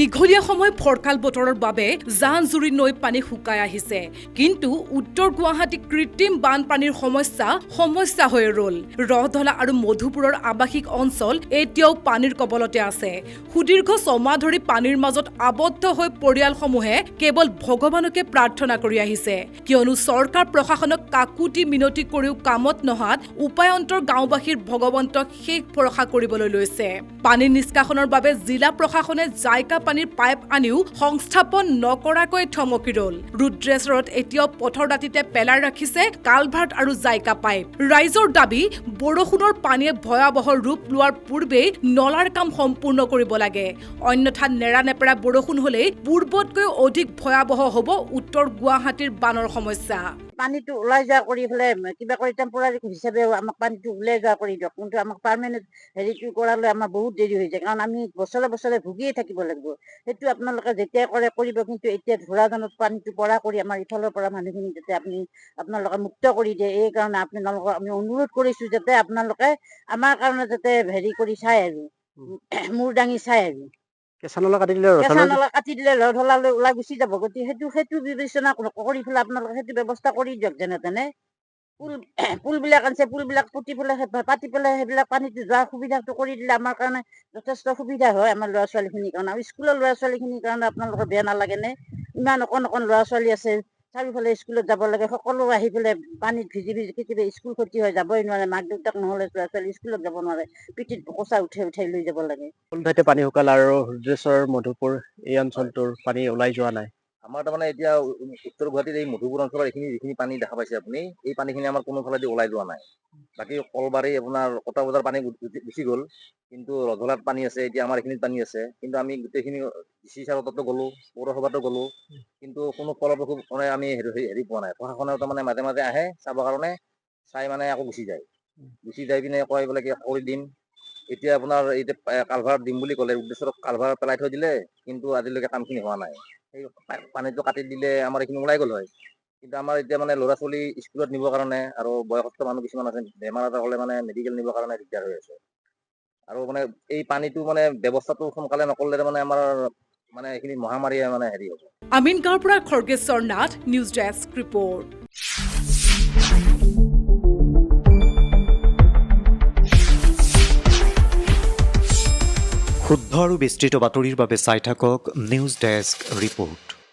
দীঘলীয়া সময় ফৰকাল বতৰৰ বাবে জান-জুৰি নৈ পানী শুকাই আহিছে কিন্তু উত্তৰ গুৱাহাটী কৃত্ৰিম বানপানীৰ সমস্যা হৈ ৰল ৰহধলা আৰু মধুপুৰৰ আৱাসিক অঞ্চল এতিয়াও পানীৰ কবলতে আছে সুদীৰ্ঘ ছমাহ ধৰি পানীৰ মাজত আবদ্ধ হৈ পৰিয়ালসমূহে কেৱল ভগৱানকে প্ৰাৰ্থনা কৰি আহিছে কিয়নো চৰকাৰ প্ৰশাসনক কাকুতি মিনতি কৰিও কামত নহাত উপায়ন্তৰ গাঁওবাসীৰ ভগৱন্তক শেষ ভৰসা কৰিবলৈ লৈছে পানী নিষ্কাশনৰ বাবে জিলা প্ৰশাসনে জায়কা পানীৰ পাইপ আনিও সংস্থাপন নকৰাকৈ থমকি ৰল ৰুদ্ৰেশ্বৰত এতিয়াও পথৰ দাঁতিতে পেলাই ৰাখিছে কালভাৰ্ট আৰু জায়কা পাইপ ৰাইজৰ দাবী বৰষুণৰ পানীয়ে ভয়াৱহ ৰূপ লোৱাৰ পূৰ্বেই নলাৰ কাম সম্পূৰ্ণ কৰিব লাগে অন্যথা নেৰানেপেৰা বৰষুণ হলেই পূৰ্বতকৈ অধিক ভয়াৱহ হ'ব উত্তৰ গুৱাহাটীৰ বানৰ সমস্যা পানীটো ওলাই যোৱা কৰি পেলাই কিবা কৰি টেম্পৰাৰী হিচাপে আমাক পানীটো ওলাই যোৱা কৰি দিয়ক কিন্তু আমাক পাৰ্মানেণ্ট হেৰিটো কৰালৈ আমাৰ বহুত দেৰি হৈ যায় কাৰণ আমি বছৰে বছৰে ভুগিয়ে থাকিব লাগিব সেইটো আপোনালোকে যেতিয়াই কৰিব কিন্তু এতিয়া ধৰাজানত পানীটো পৰা কৰি আমাৰ ইফালৰ পৰা মানুহখিনি যাতে আপোনালোকে মুক্ত কৰি দিয়ে এই কাৰণে আপোনালোকক আমি অনুৰোধ কৰিছো যাতে আপোনালোকে আমাৰ কাৰণে যাতে হেৰি কৰি চাই আৰু মূৰ দাঙি চাই আৰু কেঁচা নলা কাটি দিলে ৰধলালৈ ওলাই গুচি যাব গতিকে সেইটো বিবেচনা কৰি পেলাই আপোনালোকে সেইটো ব্যৱস্থা কৰি দিয়ক যেনে তেনে পুলবিলাক আনিছে পুলবিলাক পুতি পেলাই পাতি পেলাই সেইবিলাক পানীটো যোৱাৰ সুবিধাটো কৰি দিলে আমাৰ কাৰণে যথেষ্ট সুবিধা হয় আমাৰ ল'ৰা ছোৱালীখিনিৰ কাৰণে আৰু স্কুলৰ ল'ৰা ছোৱালীখিনিৰ কাৰণে আপোনালোকৰ বেয়া নালাগে নে ইমান অকণ ল'ৰা ছোৱালী আছে চাৰিওফালে স্কুলত যাব লাগে সকলো আহি পেলাই পানীত ভিজি কেতিয়াবা স্কুল ক্ষতি হৈ যাবই নোৱাৰে মাক দেউতাক নহ'লে ল'ৰা ছোৱালী স্কুলত যাব নোৱাৰে পিঠিত কোচা উঠাই লৈ যাব লাগে কোন ঠাইতে পানী শুকাল আৰু ৰুদ্ৰেশ্বৰ মধুপুৰ এই অঞ্চলটোৰ পানী ওলাই যোৱা নাই আমাৰ তাৰমানে এতিয়া উত্তৰ গুৱাহাটীৰ এই মধুপুৰ অঞ্চলৰ যিখিনি পানী দেখা পাইছে আপুনি এই পানীখিনি আমাৰ কোনো ফালেদি ওলাই যোৱা নাই বাকী কলবাৰী আপোনাৰ কটা বজাৰ পানী গুচি গ'ল কিন্তু ৰধলাত পানী আছে এতিয়া আমাৰ এইখিনিত পানী আছে কিন্তু আমি গোটেইখিনি ডিচি ছাৰৰ তাতো গ'লো পৌৰসভাতো গ'লো কিন্তু কোনো ফলপ্ৰসূ আমি হেৰি পোৱা নাই প্ৰশাসনে তাৰমানে মাজে মাজে আহে চাবৰ কাৰণে চাই মানে আকৌ গুচি যায় পিনে কয় বোলে কি কৰি দিম এতিয়া আপোনাৰ এতিয়া কালভাৰ দিম বুলি ক'লে উদ্দেশ্যত কালভাৰ পেলাই থৈ দিলে কিন্তু আজিলৈকে কামখিনি হোৱা নাই সেই পানীটো কাটি দিলে আমাৰ এইখিনি ওলাই গ'ল হয় কিন্তু আমাৰ এতিয়া মানে ল'ৰা ছোৱালী স্কুলত নিবৰ কাৰণে আৰু বয়সস্থ মানুহ কিছুমান আছে বেমাৰ আজাৰ হ'লে মানে মেডিকেল নিবৰ কাৰণে দিগদাৰ হৈ আছে আৰু মানে এই পানীটো মানে ব্যৱস্থাটো সোনকালে নকৰিলে মানে আমাৰ মানে এইখিনি মহামাৰীয়ে মানে হেৰি হ'ব আমিনগাঁৱৰ পৰা Khargeswar Nath news desk report শুদ্ধ আৰু বিস্তৃত বাতৰিৰ বাবে চাই থাকক নিউজ ডেস্ক ৰিপৰ্ট।